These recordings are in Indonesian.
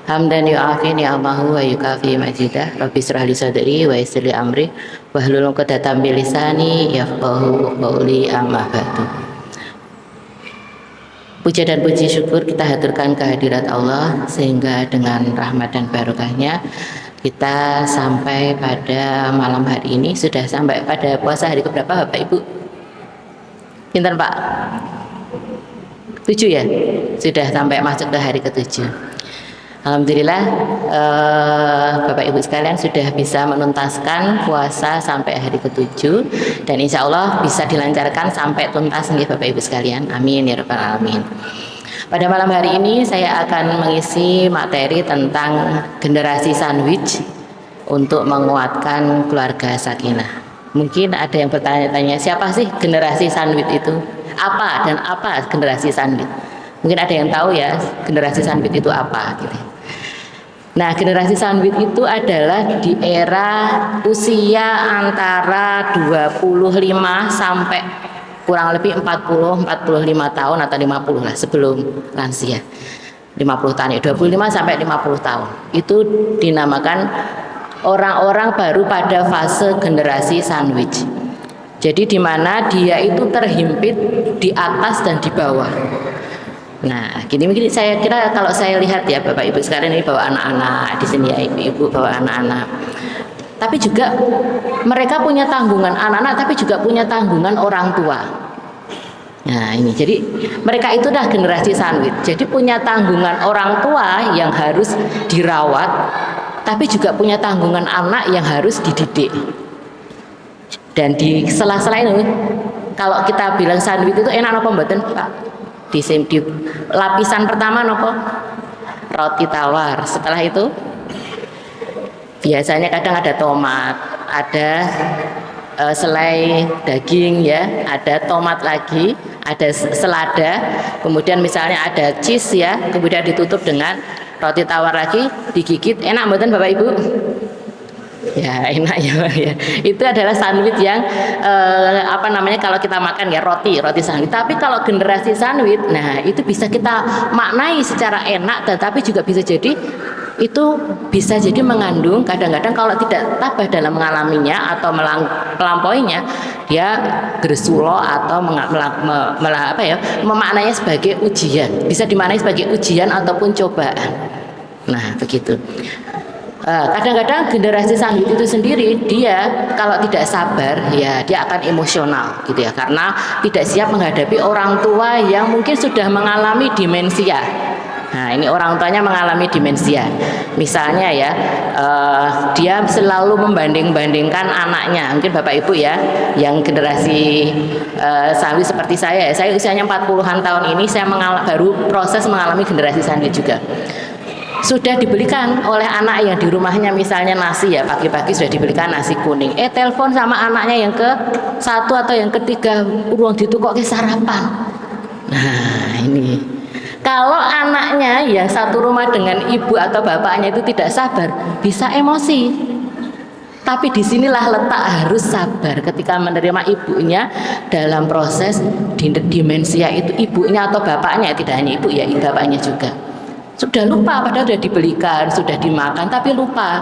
Hamdan yu'afi ni'amahu wa yukafi majidah. Rabbi syrah li sadri wa yassir li amri wahlul 'uqdatam min lisani yafqahu qawli, amma ba'du. Puja dan puji syukur kita haturkan kehadirat Allah, sehingga dengan rahmat dan barokahnya kita sampai pada malam hari ini. Sudah sampai pada puasa hari keberapa Bapak Ibu? Pinten Pak? 7 ya? Sudah sampai masuk ke hari ke-7. Alhamdulillah, Bapak Ibu sekalian sudah bisa menuntaskan puasa sampai hari ke-7, dan insya Allah bisa dilancarkan sampai tuntas nih Bapak Ibu sekalian. Amin ya rabbal alamin. Pada malam hari ini saya akan mengisi materi tentang generasi sandwich untuk menguatkan keluarga sakinah. Mungkin ada yang bertanya-tanya, siapa sih generasi sandwich itu? Apa dan apa generasi sandwich? Mungkin ada yang tahu ya generasi sandwich itu apa gitu. Nah, generasi sandwich itu adalah di era usia antara 25 sampai kurang lebih 45 tahun atau 50 lah, sebelum lansia. 50 tahun ya, 25 sampai 50 tahun. Itu dinamakan orang-orang baru pada fase generasi sandwich. Jadi di mana dia itu terhimpit di atas dan di bawah. Nah, gini mungkin saya kira kalau saya lihat ya Bapak Ibu sekarang ini bawa anak-anak di sini ya, ibu-ibu bawa anak-anak. Tapi juga mereka punya tanggungan anak-anak, tapi juga punya tanggungan orang tua. Nah, ini jadi mereka itu dah generasi sandwich. Jadi punya tanggungan orang tua yang harus dirawat, tapi juga punya tanggungan anak yang harus dididik. Dan di sela-sela ini, kalau kita bilang sandwich itu enak apa mboten, Pak? Di lapisan pertama nopo roti tawar, setelah itu biasanya kadang ada tomat, ada selai daging ya, ada tomat lagi, ada selada, kemudian misalnya ada cheese ya, kemudian ditutup dengan roti tawar lagi, digigit. Enak mboten Bapak Ibu? Ya enak ya, ya. Itu adalah sandwich yang kalau kita makan ya roti sandwich. Tapi kalau generasi sandwich, nah itu bisa kita maknai secara enak, tetapi juga bisa jadi mengandung, kadang-kadang kalau tidak tabah dalam mengalaminya atau melampauinya, dia gersulo atau memaknainya sebagai ujian. Bisa dimaknai sebagai ujian ataupun cobaan. Nah begitu. Kadang-kadang generasi sandwich itu sendiri, dia kalau tidak sabar ya dia akan emosional gitu ya, karena tidak siap menghadapi orang tua yang mungkin sudah mengalami demensia. Nah ini orang tuanya mengalami demensia, misalnya ya, dia selalu membanding-bandingkan anaknya. Mungkin Bapak Ibu ya yang generasi sandwich seperti saya usianya 40-an tahun ini, saya baru proses mengalami generasi sandwich juga. Sudah dibelikan oleh anak yang di rumahnya misalnya nasi ya, pagi-pagi sudah dibelikan nasi kuning, telepon sama anaknya yang ke-1 atau yang ke-3, uang ditukok ke sarapan. Nah ini kalau anaknya yang satu rumah dengan ibu atau bapaknya itu tidak sabar, bisa emosi. Tapi disinilah letak harus sabar ketika menerima ibunya dalam proses demensia itu, ibunya atau bapaknya, tidak hanya ibu ya, bapaknya juga. Sudah lupa, padahal sudah dibelikan, sudah dimakan, tapi lupa.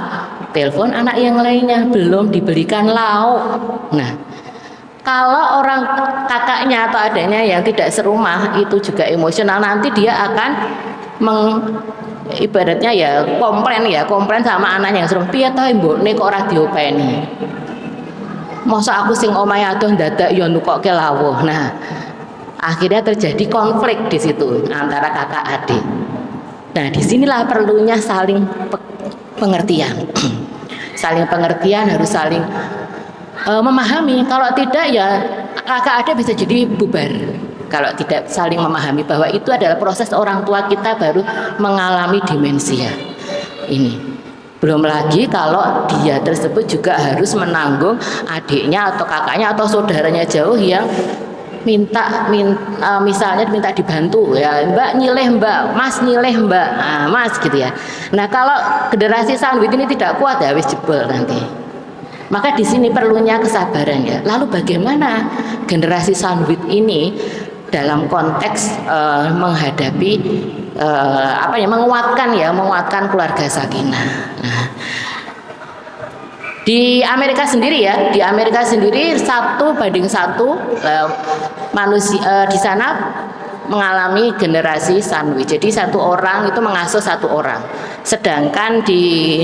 Telepon anak yang lainnya, belum dibelikan lauk. Nah, kalau orang kakaknya atau adanya yang tidak serumah itu juga emosional, nanti dia akan ibaratnya ya komplain sama anaknya yang serumah. Piye ta mbokne kok ora diopeni? Masa aku sing omahe adoh dadak ya nukokke lawuh. Nah, akhirnya terjadi konflik di situ antara kakak adik. Nah, disinilah perlunya saling pengertian. Saling pengertian, harus saling memahami. Kalau tidak ya kakak adik bisa jadi bubar. Kalau tidak saling memahami bahwa itu adalah proses orang tua kita baru mengalami demensia. Ini belum lagi kalau dia tersebut juga harus menanggung adiknya atau kakaknya atau saudaranya jauh yang misalnya minta dibantu ya, Mbak nyileh Mbak, Mas nyileh Mbak, nah, Mas gitu ya. Nah kalau generasi sandwich ini tidak kuat ya wis jebol nanti. Maka di sini perlunya kesabaran ya. Lalu bagaimana generasi sandwich ini dalam konteks menghadapi menguatkan keluarga sakinah. Nah, di Amerika sendiri ya, di Amerika sendiri 1:1 manusia di sana mengalami generasi sandwich. Jadi satu orang itu mengasuh satu orang. Sedangkan di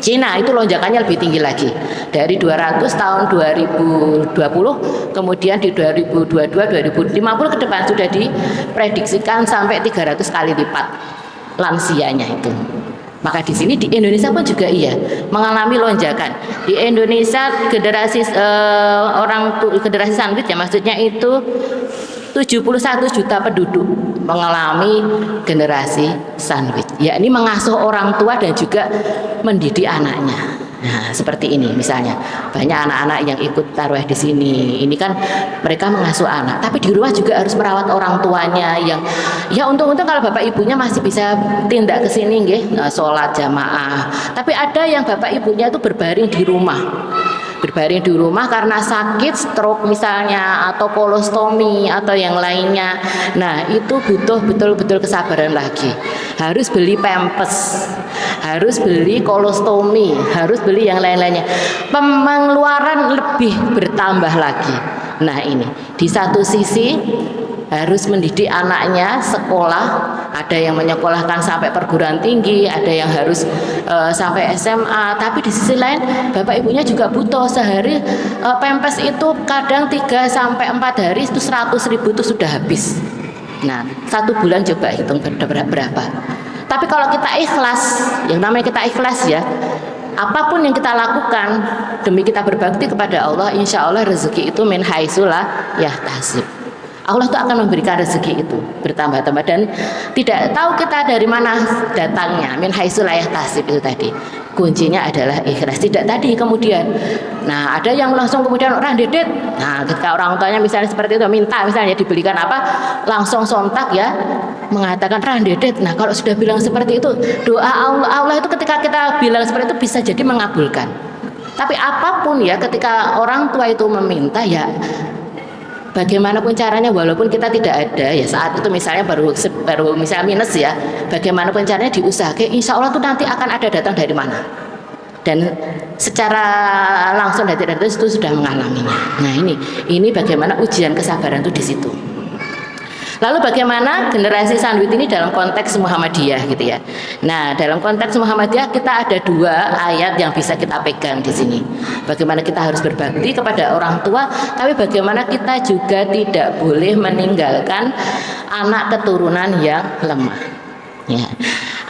Cina itu lonjakannya lebih tinggi lagi. Dari 200 tahun 2020, kemudian di 2022, 2050 ke depan sudah diprediksikan sampai 300 kali lipat lansianya itu. Maka di sini di Indonesia pun juga mengalami lonjakan. Di Indonesia generasi generasi sandwich ya, maksudnya itu 71 juta penduduk mengalami generasi sandwich, yakni mengasuh orang tua dan juga mendidik anaknya. Nah, seperti ini misalnya, banyak anak-anak yang ikut tarawih di sini. Ini kan mereka mengasuh anak, tapi di rumah juga harus merawat orang tuanya yang ya untung-untung kalau bapak ibunya masih bisa tindak ke sini nggih, sholat jamaah. Tapi ada yang bapak ibunya itu berbaring di rumah karena sakit, stroke misalnya, atau kolostomi atau yang lainnya. Nah, itu butuh betul-betul kesabaran lagi. Harus beli pampers, harus beli kolostomi, harus beli yang lain-lainnya. Pengeluaran lebih bertambah lagi. Nah, ini di satu sisi harus mendidik anaknya sekolah, ada yang menyekolahkan sampai perguruan tinggi, ada yang harus sampai SMA, tapi di sisi lain bapak ibunya juga butuh sehari pempes itu kadang 3-4 hari itu 100.000 itu sudah habis. Nah, 1 bulan coba hitung berapa. Tapi kalau kita ikhlas, yang namanya kita ikhlas ya, apapun yang kita lakukan demi kita berbakti kepada Allah, insya Allah rezeki itu min haitsu la yahtasib. Allah itu akan memberikan rezeki itu bertambah-tambah, dan tidak tahu kita dari mana datangnya. Min haitsu la yahtasib itu tadi. Kuncinya adalah ikhlas. Tidak tadi kemudian. Nah, ada yang langsung kemudian orang dedet. Nah, ketika orang tuanya misalnya seperti itu minta misalnya dibelikan apa, langsung sontak ya mengatakan randedet. Nah, kalau sudah bilang seperti itu, doa Allah itu ketika kita bilang seperti itu bisa jadi mengabulkan. Tapi apapun ya, ketika orang tua itu meminta ya bagaimanapun caranya, walaupun kita tidak ada ya saat itu, misalnya baru misalnya minus ya, bagaimanapun caranya diusahakan, insya Allah itu nanti akan ada datang dari mana, dan secara langsung dari itu sudah mengalaminya. Nah, ini bagaimana ujian kesabaran itu di situ. Lalu bagaimana generasi sandwich ini dalam konteks Muhammadiyah gitu ya. Nah, dalam konteks Muhammadiyah kita ada 2 ayat yang bisa kita pegang di sini. Bagaimana kita harus berbakti kepada orang tua, tapi bagaimana kita juga tidak boleh meninggalkan anak keturunan yang lemah. Ya.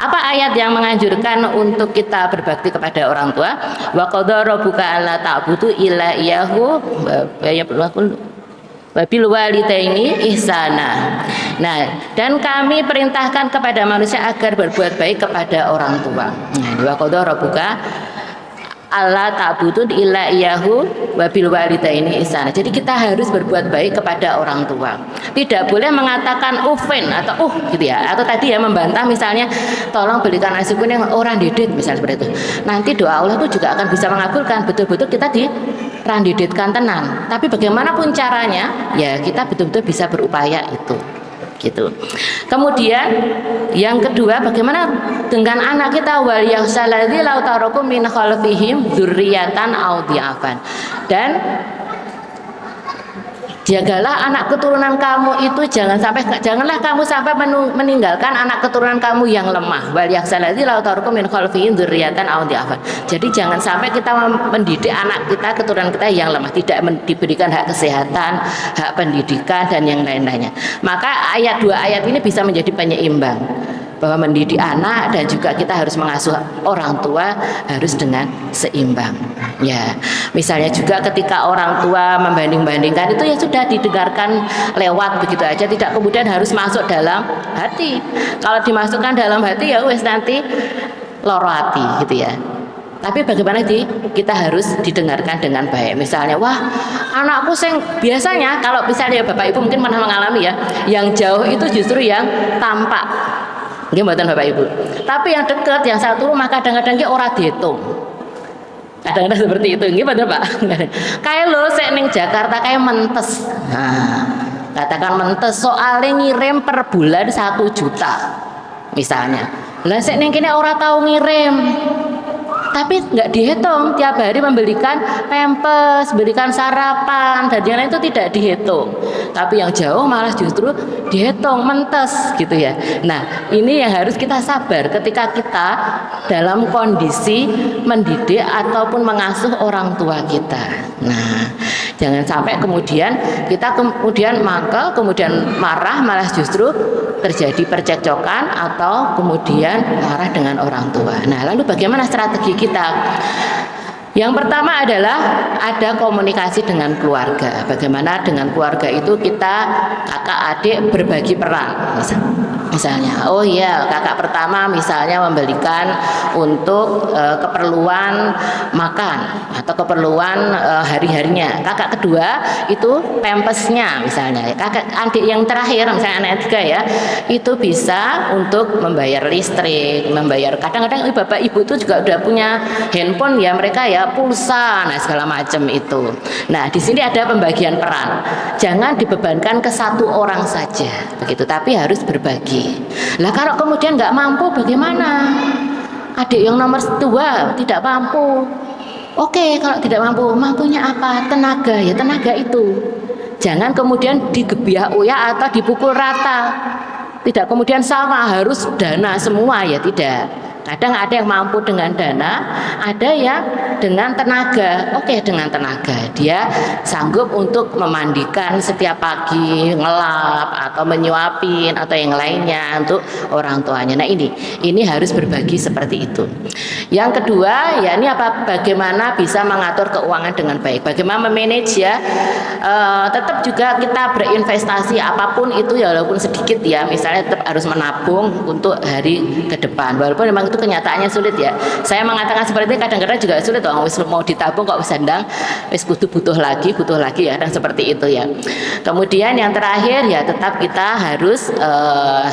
Apa ayat yang menganjurkan untuk kita berbakti kepada orang tua? Wa qadara rabbuka alla ta'budu illa iyyahu wabil walidaini ihsana. Nah, dan kami perintahkan kepada manusia agar berbuat baik kepada orang tua. Nah, wa qadara rabbuka alla ta'budu illa iyyahu wabil walidaini ihsana. Jadi kita harus berbuat baik kepada orang tua. Tidak boleh mengatakan ufin atau gitu ya. Atau tadi ya membantah misalnya tolong belikan nasi kuning orang didit misalnya seperti itu. Nanti doa Allah itu juga akan bisa mengabulkan. Betul-betul kita randiditkan tenan, tapi bagaimanapun caranya ya kita betul-betul bisa berupaya itu gitu. Kemudian yang kedua, bagaimana dengan anak kita, wal yakhshaladzi law tarakum min khalfihim dzurriyyatan aw dhi'afan, dan jagalah anak keturunan kamu itu janganlah kamu sampai meninggalkan anak keturunan kamu yang lemah. Wal yakhshaladzi law tarakum min khalfihim dzurriyyatan aw dhi'afan. Jadi jangan sampai kita mendidik anak kita, keturunan kita yang lemah, tidak diberikan hak kesehatan, hak pendidikan dan yang lain-lainnya. Maka 2 ayat ini bisa menjadi penyeimbang, bahwa mendidik anak dan juga kita harus mengasuh orang tua harus dengan seimbang. Ya, misalnya juga ketika orang tua membanding-bandingkan itu ya sudah didengarkan lewat begitu aja, tidak kemudian harus masuk dalam hati. Kalau dimasukkan dalam hati ya wes nanti loro hati gitu ya. Tapi bagaimana kita harus didengarkan dengan baik. Misalnya, wah anakku biasanya kalau misalnya Bapak Ibu mungkin pernah mengalami ya, yang jauh itu justru yang tampak. Nggih mboten Bapak Ibu. Tapi yang dekat, yang satu rumah kadang-kadang ki ora diitung. Kadang-kadang seperti itu. Nggih mboten Pak. Kayak lho sik ning Jakarta kayak mentes. Nah, Katakan mentes soalnya ngirim per bulan 1 juta misalnya. Lah sik ning kene ora tahu ngirim. Tapi nggak dihitung, tiap hari membelikan pempes, belikan sarapan dan yang lain itu tidak dihitung. Tapi yang jauh malah justru dihitung, mentes gitu ya. Nah, ini yang harus kita sabar ketika kita dalam kondisi mendidik ataupun mengasuh orang tua kita. Nah, jangan sampai kemudian kita mangkel, kemudian marah, malah justru terjadi percekcokan atau kemudian marah dengan orang tua. Nah, lalu bagaimana strategi kita? Yang pertama adalah ada komunikasi dengan keluarga. Bagaimana dengan keluarga itu kita kakak adik berbagi peran. Misalnya, oh iya, kakak pertama misalnya membelikan untuk keperluan makan atau keperluan hari-harinya. Kakak kedua itu pampasnya misalnya. Kakak adik yang terakhir misalnya anak tiga ya, itu bisa untuk membayar listrik, membayar kadang-kadang bapak ibu itu juga udah punya handphone ya mereka ya, pulsa, nah segala macam itu. Nah di sini ada pembagian peran. Jangan dibebankan ke satu orang saja, begitu. Tapi harus berbagi. Lah kalau kemudian nggak mampu bagaimana? Adik yang nomor 2 tidak mampu. Oke, kalau tidak mampu, mampunya apa? Tenaga, ya tenaga itu. Jangan kemudian digebiah uya atau dipukul rata. Tidak kemudian sama harus dana semua, ya tidak. Kadang ada yang mampu dengan dana, ada yang dengan tenaga. Oke, dengan tenaga dia sanggup untuk memandikan setiap pagi, ngelap atau menyuapin atau yang lainnya untuk orang tuanya. Nah ini harus berbagi seperti itu. Yang kedua ya ini bagaimana bisa mengatur keuangan dengan baik, bagaimana memanage ya. Tetap juga kita berinvestasi apapun itu ya walaupun sedikit ya, misalnya tetap harus menabung untuk hari ke depan walaupun memang itu kenyataannya sulit ya. Saya mengatakan seperti itu kadang-kadang juga sulit, mau ditabung kok wis ndang wis butuh lagi ya, dan seperti itu ya. Kemudian yang terakhir ya tetap kita harus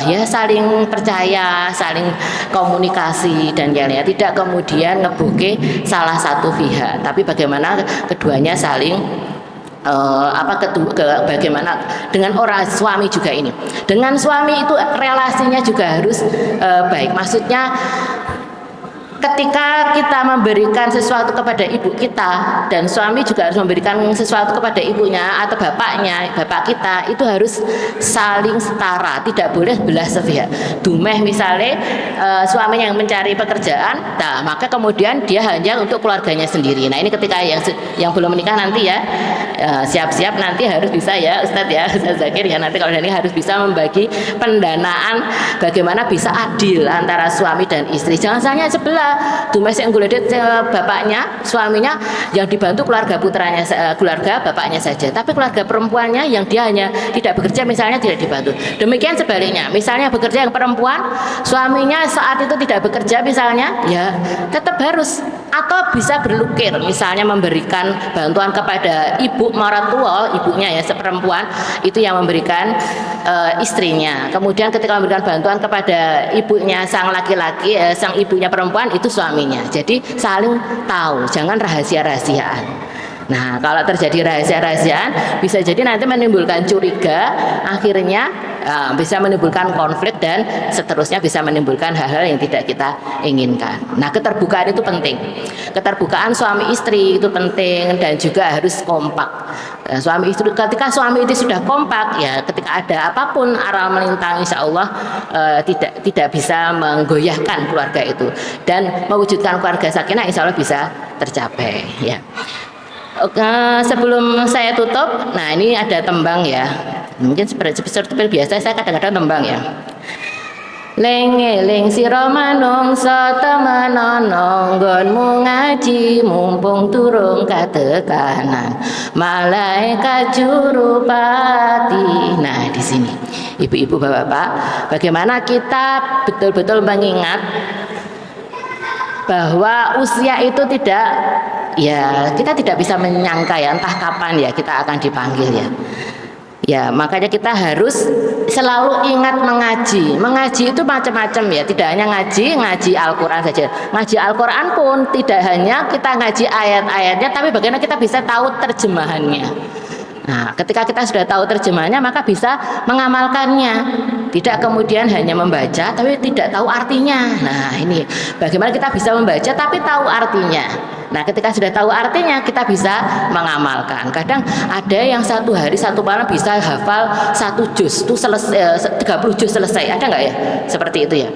ya saling percaya, saling komunikasi dan lainnya, tidak kemudian ngebuke salah satu pihak, tapi bagaimana keduanya saling bagaimana dengan orang suami juga ini. Dengan suami itu relasinya juga harus baik. Maksudnya ketika kita memberikan sesuatu kepada ibu kita dan suami juga harus memberikan sesuatu kepada ibunya atau bapaknya, bapak kita, itu harus saling setara, tidak boleh belah sepihak. Dumeh misalnya suaminya yang mencari pekerjaan, nah maka kemudian dia hanya untuk keluarganya sendiri. Nah ini ketika yang belum menikah nanti ya siap-siap nanti harus bisa ya Ustadz ya, Ustadz Zakir ya, nanti kalau ini harus bisa membagi pendanaan bagaimana bisa adil antara suami dan istri. Jangan hanya sebelah tumes yang guledet bapaknya, suaminya yang dibantu keluarga putranya, keluarga bapaknya saja, tapi keluarga perempuannya yang dia hanya tidak bekerja misalnya tidak dibantu. Demikian sebaliknya, misalnya bekerja yang perempuan, suaminya saat itu tidak bekerja misalnya, ya tetap harus atau bisa berlukir, misalnya memberikan bantuan kepada ibu maratua, ibunya ya seperempuan itu yang memberikan istrinya. Kemudian ketika memberikan bantuan kepada ibunya sang laki-laki, sang ibunya perempuan itu suaminya. Jadi saling tahu, jangan rahasia-rahasiaan. Nah, kalau terjadi rahasia-rahasiaan bisa jadi nanti menimbulkan curiga, akhirnya bisa menimbulkan konflik dan seterusnya bisa menimbulkan hal-hal yang tidak kita inginkan. Nah, keterbukaan itu penting. Keterbukaan suami istri itu penting dan juga harus kompak. Suami istri, ketika suami itu sudah kompak ya, ketika ada apapun aral melintang, insya Allah tidak bisa menggoyahkan keluarga itu dan mewujudkan keluarga sakinah, insya Allah bisa tercapai ya. Sebelum saya tutup, nah ini ada tembang ya, mungkin seperti biasa saya kadang-kadang tembang ya. Lengeling sira manungsa temenono nggonmu ngaji mumpung durung katekanan malaikat jurupati. Nah di sini ibu-ibu bapak-bapak, bagaimana kita betul-betul mengingat bahwa usia itu tidak, ya kita tidak bisa menyangka ya entah kapan ya kita akan dipanggil ya. Ya makanya kita harus selalu ingat mengaji. Mengaji itu macam-macam ya, tidak hanya ngaji Al-Quran saja. Ngaji Al-Quran pun tidak hanya kita ngaji ayat-ayatnya, tapi bagaimana kita bisa tahu terjemahannya. Nah, ketika kita sudah tahu terjemahnya, maka bisa mengamalkannya. Tidak kemudian hanya membaca, tapi tidak tahu artinya. Nah, ini bagaimana kita bisa membaca, tapi tahu artinya. Nah, ketika sudah tahu artinya, kita bisa mengamalkan. Kadang ada yang satu hari satu malam bisa hafal 1 juz, itu selesai, 30 juz selesai. Ada nggak ya? Seperti itu ya.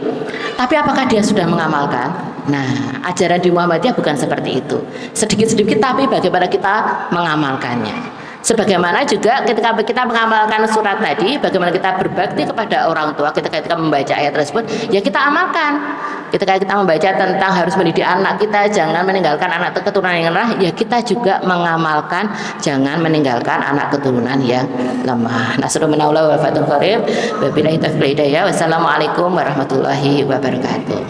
Tapi apakah dia sudah mengamalkan? Nah, ajaran di Muhammadiyah bukan seperti itu. Sedikit-sedikit, tapi bagaimana kita mengamalkannya. Sebagaimana juga ketika kita mengamalkan surat tadi, bagaimana kita berbakti kepada orang tua ketika membaca ayat tersebut, ya kita amalkan. Ketika kita membaca tentang harus mendidik anak kita, jangan meninggalkan anak keturunan yang lemah, ya kita juga mengamalkan jangan meninggalkan anak keturunan yang lemah. Nasrul minallah wa fathul qarib. Wabillahi taufiq wal hidayah. Wassalamualaikum warahmatullahi wabarakatuh.